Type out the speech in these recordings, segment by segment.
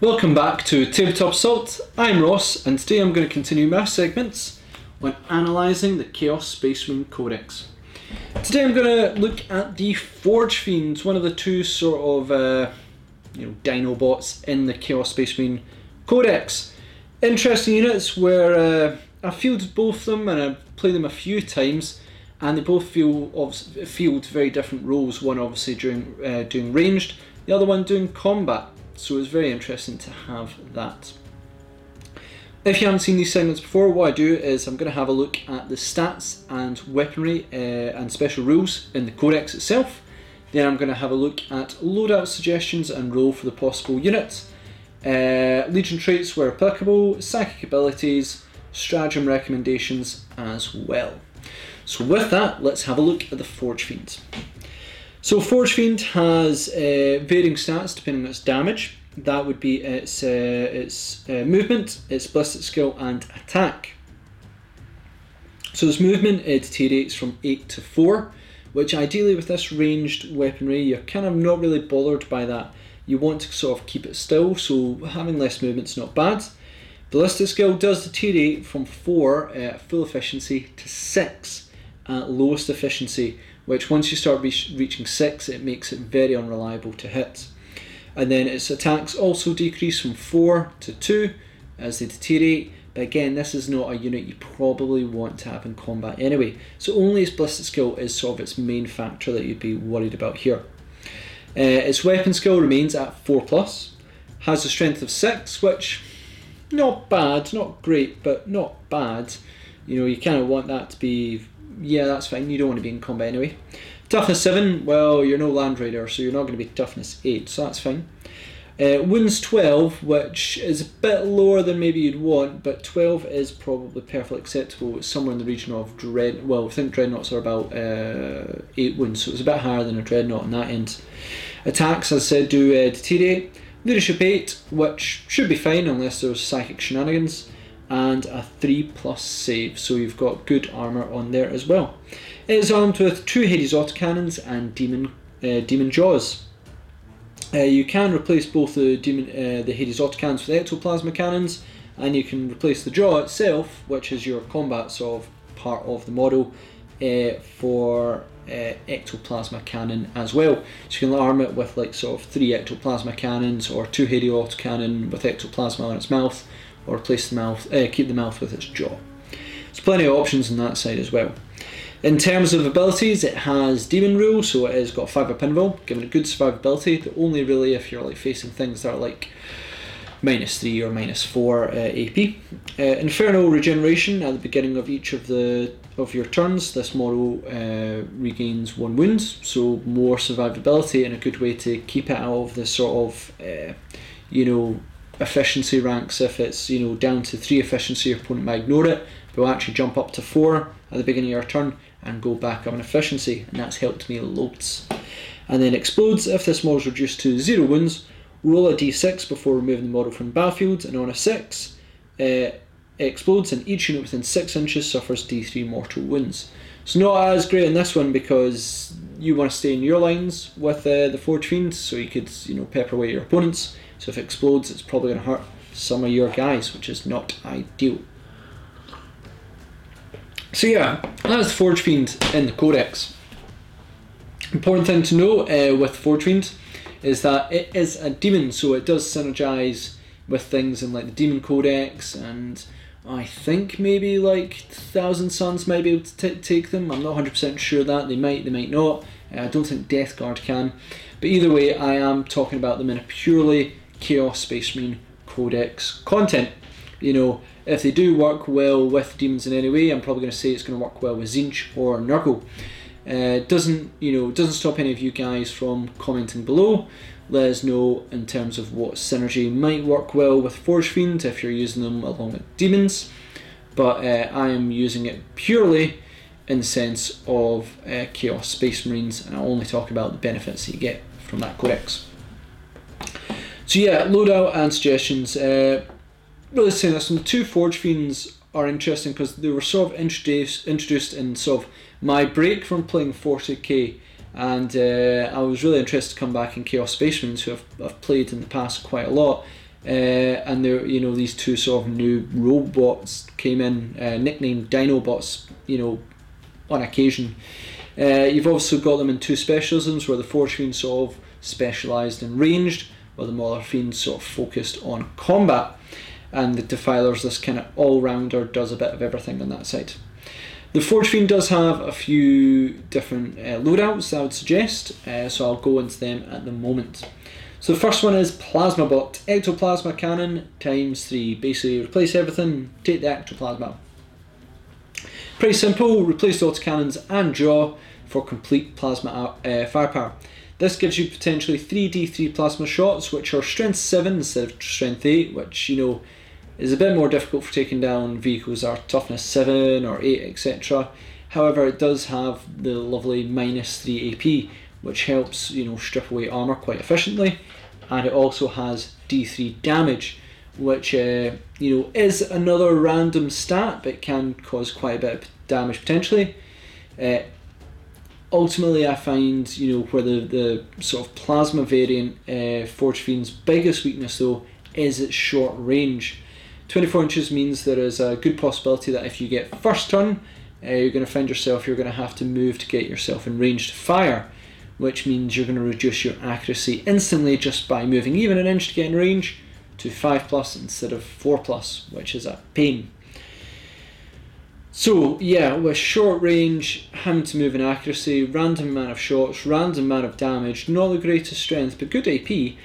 Welcome back to Tabletop Assault. I'm Ross, and today I'm going to continue my segments on analysing the Chaos Space Marine Codex. Today I'm going to look at the Forgefiend, one of the two sort of dino bots in the Chaos Space Marine Codex. Interesting units where I've fielded both of them and I've played them a few times, and they both field very different roles. One obviously doing ranged, the other one doing combat. So it's very interesting to have that. If you haven't seen these segments before, what I do is I'm going to have a look at the stats and weaponry and special rules in the Codex itself. Then I'm going to have a look at loadout suggestions and role for the possible units, Legion traits where applicable, psychic abilities, stratagem recommendations as well. So with that, let's have a look at the Forgefiend. So Forgefiend has varying stats depending on its damage. That would be its movement, its ballistic skill and attack. So its movement, it deteriorates from 8 to 4, which ideally with this ranged weaponry you're kind of not really bothered by that. You want to sort of keep it still, so having less movement's not bad. Ballistic skill does deteriorate from 4 at full efficiency to 6 at lowest efficiency, which once you start reaching 6 it makes it very unreliable to hit. And then its attacks also decrease from 4 to 2 as they deteriorate, but again this is not a unit you probably want to have in combat anyway, so only its ballistic skill is sort of its main factor that you'd be worried about here. Its weapon skill remains at 4+, has a strength of 6, which not bad, not great, but not bad. You know, you kind of want that to be, yeah, that's fine, you don't want to be in combat anyway. Toughness 7, well, you're no Land Raider, so you're not going to be toughness 8, so that's fine. Wounds 12, which is a bit lower than maybe you'd want, but 12 is probably perfectly acceptable. It's somewhere in the region of I think Dreadnoughts are about 8 wounds, so it's a bit higher than a Dreadnought on that end. Attacks, as I said, do deteriorate. Leadership 8, which should be fine unless there's psychic shenanigans, and a 3+ save, so you've got good armour on there as well. It is armed with 2 Hades autocannons and demon jaws. You can replace both the Hades autocannons with ectoplasma cannons, and you can replace the jaw itself, which is your combat sort of part of the model, for ectoplasma cannon as well. So you can arm it with like sort of 3 ectoplasma cannons or 2 Hades autocannon with ectoplasma on its mouth, or replace the mouth, keep the mouth with its jaw. There's plenty of options on that side as well. In terms of abilities, it has Demon Rule, so it has got 5 up invul, giving it good survivability, but only really if you're like facing things that are like -3 or -4 AP. Infernal Regeneration at the beginning of each of your turns. This model regains 1 wound, so more survivability and a good way to keep it out of the sort of efficiency ranks. If it's down to 3 efficiency, your opponent might ignore it, but will actually jump up to 4 at the beginning of your turn and go back up in efficiency, and that's helped me loads. And then Explodes, if this model is reduced to 0 wounds, roll a d6 before removing the model from the battlefield, and on a 6 it explodes and each unit within 6 inches suffers d3 mortal wounds. So not as great in this one because you want to stay in your lines with the Forgefiend, so you could pepper away your opponents. So if it explodes, it's probably going to hurt some of your guys, which is not ideal. So yeah, that's the Forgefiend in the Codex. Important thing to know with Forgefiend is that it is a demon, so it does synergize with things in like the Demon Codex, and I think maybe like Thousand Suns might be able to take them. I'm not 100% sure that. They might not. I don't think Death Guard can. But either way, I am talking about them in a purely Chaos Space Marine Codex content. If they do work well with demons in any way, I'm probably going to say it's going to work well with Tzeentch or Nurgle. Doesn't stop any of you guys from commenting below. Let us know in terms of what synergy might work well with Forgefiend if you're using them along with demons. But I am using it purely in the sense of Chaos Space Marines, and I'll only talk about the benefits that you get from that codex. So yeah, loadout and suggestions. Really saying this, and the 2 Forgefiends are interesting because they were sort of introduced in sort of my break from playing 40k, and I was really interested to come back in Chaos Space Marines, who I've played in the past quite a lot, and there, you know, these two sort of new robots came in, nicknamed Dinobots, you know, on occasion. You've also got them in two specialisms, where the Forgefiend sort of specialised in ranged, while the Mauler Fiend sort of focused on combat, and the Defiler's this kind of all-rounder, does a bit of everything on that side. The Forgefiend does have a few different loadouts I would suggest, so I'll go into them at the moment. So the first one is Plasmabot, Ectoplasma Cannon ×3. Basically replace everything, take the ectoplasma. Pretty simple, replace the autocannons and jaw for complete plasma firepower. This gives you potentially 3d3 plasma shots, which are strength 7 instead of strength 8, which, you know, is a bit more difficult for taking down vehicles that are toughness 7 or 8, etc. However, it does have the lovely -3 AP, which helps, you know, strip away armour quite efficiently, and it also has D3 damage, which you know, is another random stat, but can cause quite a bit of damage potentially. Ultimately, I find, you know, where the sort of plasma variant, Forgefiend's biggest weakness though is its short range. 24 inches means there is a good possibility that if you get first turn, you're going to find yourself, you're going to have to move to get yourself in range to fire, which means you're going to reduce your accuracy instantly just by moving even an inch to get in range to 5+ instead of 4+, which is a pain. So yeah, with short range, having to move in accuracy, random amount of shots, random amount of damage, not the greatest strength, but good AP,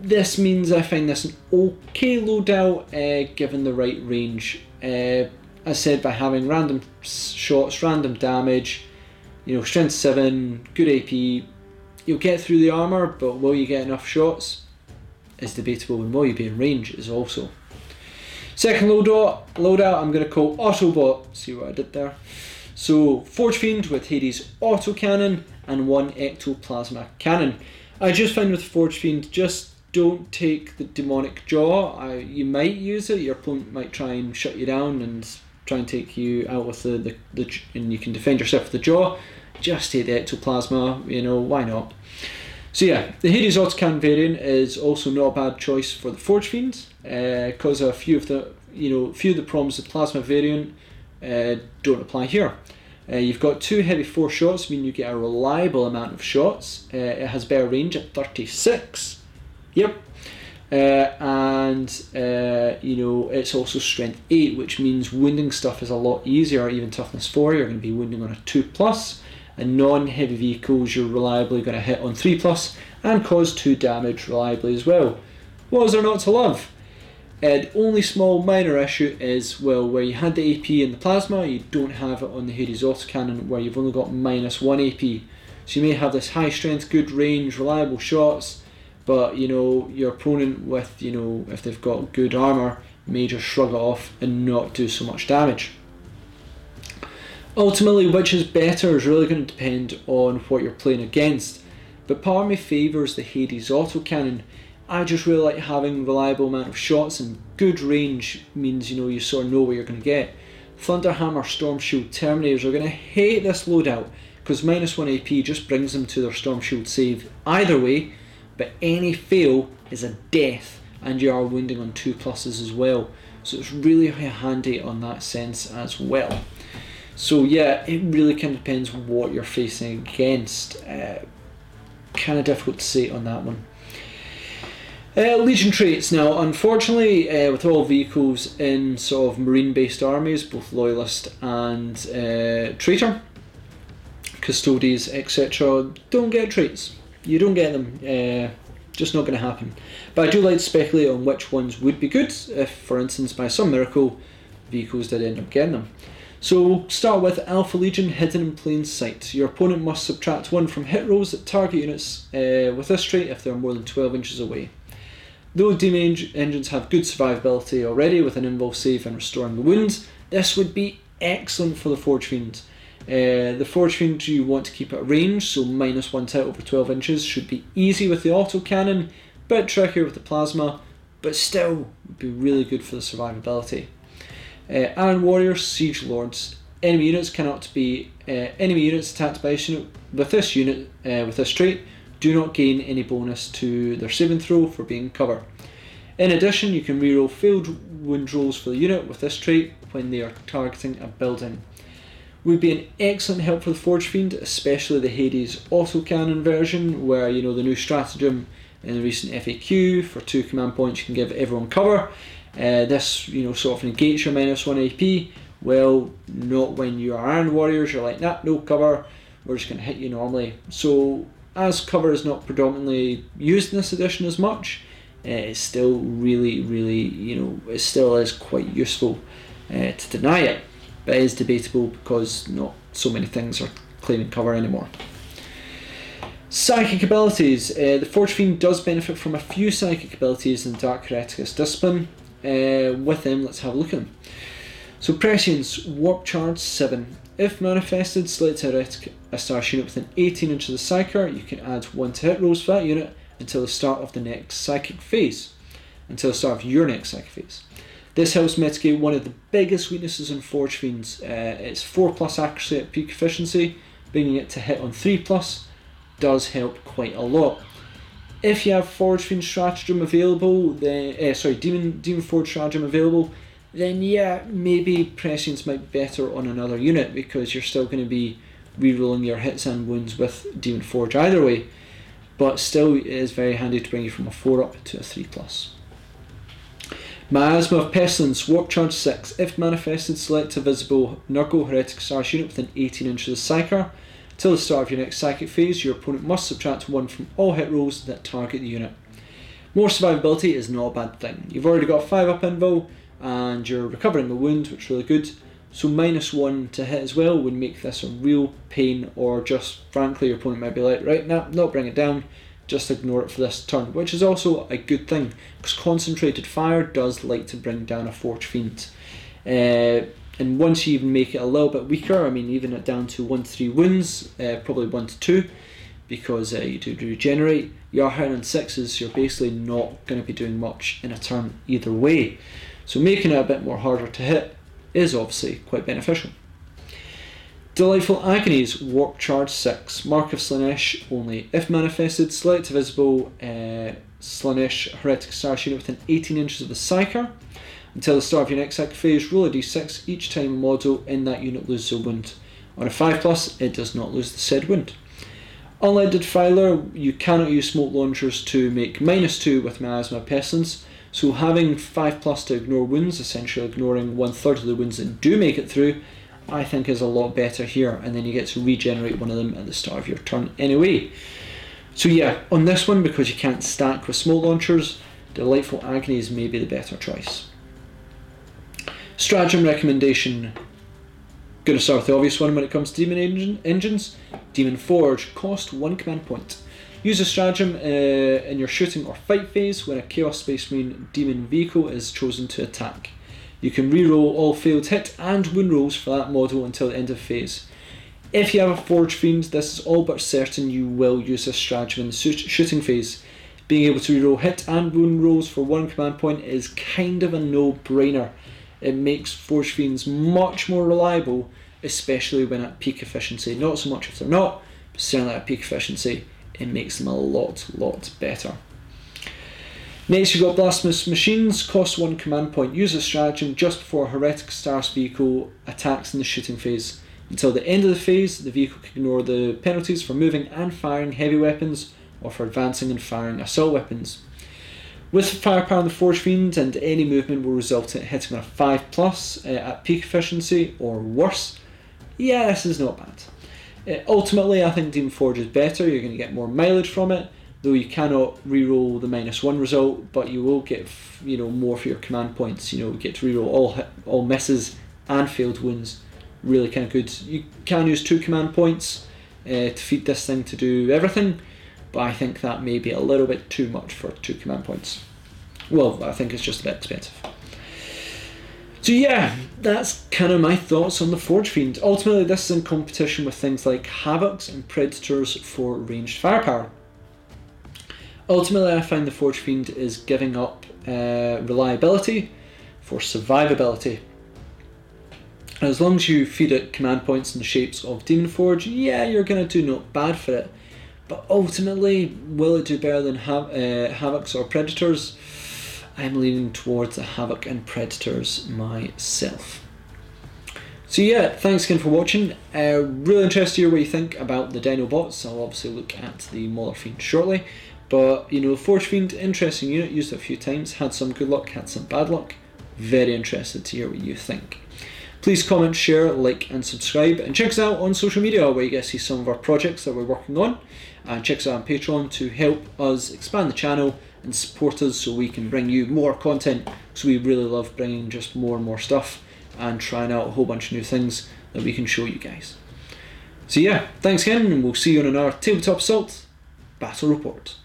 this means I find this an okay loadout given the right range. As I said, by having random shots, random damage, you know, strength 7, good AP, you'll get through the armour, but will you get enough shots is debatable, and will you be in range is also. Second loadout I'm going to call Autobot. See what I did there? So Forgefiend with Hades Autocannon and 1 Ectoplasma Cannon. I just find with Forgefiend, just don't take the demonic jaw. You might use it, your opponent might try and shut you down and try and take you out with the and you can defend yourself with the jaw. Just take the ectoplasma, you know, why not? So yeah, the Hades Autocannon variant is also not a bad choice for the Forgefiend, because a few of the problems of the plasma variant don't apply here. You've got 2 heavy 4 shots, meaning you get a reliable amount of shots. It has better range at 36. Yep. You know, it's also strength 8, which means wounding stuff is a lot easier. Even toughness 4, you're going to be wounding on a 2+, and non-heavy vehicles you're reliably going to hit on 3+ and cause 2 damage reliably as well. What is there not to love? The only small minor issue is, well, where you had the AP in the plasma, you don't have it on the Hades Autocannon, where you've only got -1 AP. So you may have this high strength, good range, reliable shots, but, you know, your opponent with, you know, if they've got good armour, may just shrug it off and not do so much damage. Ultimately, which is better is really going to depend on what you're playing against, but part of me favours the Hades Autocannon. I just really like having reliable amount of shots, and good range means, you know, you sort of know what you're going to get. Thunderhammer Storm Shield Terminators are going to hate this loadout, because -1 AP just brings them to their Storm Shield save either way, but any fail is a death, and you are wounding on 2+ as well, so it's really handy on that sense as well. So yeah, it really kind of depends what you're facing against. Kind of difficult to say on that one. Legion traits. Now, unfortunately, with all vehicles in sort of marine-based armies, both Loyalist and Traitor, Custodes, etc., don't get traits. You don't get them. Just not going to happen. But I do like to speculate on which ones would be good if, for instance, by some miracle, vehicles did end up getting them. So we'll start with Alpha Legion, hidden in plain sight. Your opponent must subtract 1 from hit rolls that target units with this trait if they're more than 12 inches away. Though Daemon Engines have good survivability already with an involved save and restoring the wounds, this would be excellent for the Forgefiend. The Forgefiend, you want to keep at range, so -1 to hit over 12 inches should be easy with the autocannon, bit trickier with the plasma, but still would be really good for the survivability. Iron Warriors, Siege Lords. Enemy units attacked by this unit with this trait do not gain any bonus to their saving throw for being cover. In addition, you can reroll failed wound rolls for the unit with this trait when they are targeting a building. Would be an excellent help for the Forgefiend, especially the Hades Autocannon version, where the new stratagem in the recent FAQ for 2 command points you can give everyone cover. This sort of negates your -1 AP. Well, not when you are Iron Warriors. You're like, nah, no cover. We're just going to hit you normally. So as cover is not predominantly used in this edition as much, it's still really, it still is quite useful to deny it. But it is debatable because not so many things are claiming cover anymore. Psychic abilities. The Forgefiend does benefit from a few psychic abilities in the Dark Hereticus discipline. With them, let's have a look at them. So Prescience, Warp Charge 7. If manifested, select a Heretic Astaris unit within 18 inches of the Psyker. You can add 1 to hit rolls for that unit until the start of the next psychic phase. Until the start of your next psychic phase. This helps mitigate one of the biggest weaknesses in Forgefiends. It's 4+ accuracy at peak efficiency. Bringing it to hit on 3+ does help quite a lot. If you have Forgefiend Stratagem available, then Demon Forge Stratagem available, then yeah, maybe Prescience might be better on another unit because you're still going to be rerolling your hits and wounds with Demon Forge either way. But still, it is very handy to bring you from a 4 up to a 3+. Miasma of Pestilence, Warp Charge 6. If manifested, select a visible Nurgle Heretic Astaris unit within 18 inches of the Psyker. Till the start of your next psychic phase, your opponent must subtract 1 from all hit rolls that target the unit. More survivability is not a bad thing. You've already got 5 up invul, and you're recovering a wound, which is really good. So -1 to hit as well would make this a real pain, or just frankly your opponent might be like, right, nah, not bring it down, just ignore it for this turn, which is also a good thing, because Concentrated Fire does like to bring down a Forgefiend. And once you even make it a little bit weaker, I mean even it down to 1 to 3 wounds, probably 1 to 2, because you do regenerate, you're hitting on 6s, you're basically not going to be doing much in a turn either way. So making it a bit more harder to hit is obviously quite beneficial. Delightful Agonies, Warp Charge 6, Mark of Slaanesh only. If manifested, select a visible Slaanesh Heretic Astaris unit within 18 inches of the Psyker. Until the start of your next psychic phase, roll a d6 each time a model in that unit loses a wound. On a 5+, it does not lose the said wound. Unlike the Defiler, you cannot use smoke launchers to make -2 with Miasma of Pestilence, so having 5+ to ignore wounds, essentially ignoring 1/3 of the wounds that do make it through, I think is a lot better here, and then you get to regenerate one of them at the start of your turn anyway. So yeah, on this one, because you can't stack with smoke launchers, Delightful Agonies may be the better choice. Stratagem recommendation. Going to start with the obvious one when it comes to Demon Engines. Demon Forge, cost 1 command point. Use a stratagem in your shooting or fight phase when a Chaos Space Marine Demon vehicle is chosen to attack. You can reroll all failed hit and wound rolls for that model until the end of phase. If you have a Forgefiend, this is all but certain you will use this stratagem in the shooting phase. Being able to reroll hit and wound rolls for 1 command point is kind of a no-brainer. It makes Forgefiends much more reliable, especially when at peak efficiency. Not so much if they're not, but certainly at peak efficiency, it makes them a lot better. Next, you've got Blasphemous Machines, cost 1 command point. Use a stratagem just before a Heretic Astaris vehicle attacks in the shooting phase. Until the end of the phase, the vehicle can ignore the penalties for moving and firing heavy weapons, or for advancing and firing assault weapons. With firepower on the Forgefiend, and any movement will result in hitting on a 5+ at peak efficiency or worse. Yeah, this is not bad. Ultimately, I think Demon Forge is better. You're going to get more mileage from it, though you cannot reroll the -1 result, but you will get more for your command points. You get to reroll all misses and failed wounds. Really kind of good. You can use 2 command points to feed this thing to do everything, but I think that may be a little bit too much for 2 command points. Well, I think it's just a bit expensive. So yeah, that's kind of my thoughts on the Forgefiend. Ultimately, this is in competition with things like Havocs and Predators for ranged firepower. Ultimately, I find the Forgefiend is giving up reliability for survivability. As long as you feed it command points in the shapes of Demon Forge, yeah, you're going to do not bad for it. but ultimately, will it do better than Havocs or Predators? I'm leaning towards the Havoc and Predators myself. So yeah, thanks again for watching. Really interested to hear what you think about the Dino bots. I'll obviously look at the Fiend shortly. But, you know, Forgefiend, interesting unit, used it a few times, had some good luck, had some bad luck. Very interested to hear what you think. Please comment, share, like and subscribe, and check us out on social media where you get to see some of our projects that we're working on, and check us out on Patreon to help us expand the channel and support us so we can bring you more content, because we really love bringing just more and more stuff and trying out a whole bunch of new things that we can show you guys. So yeah, thanks again, and we'll see you on another Tabletop Assault Battle Report.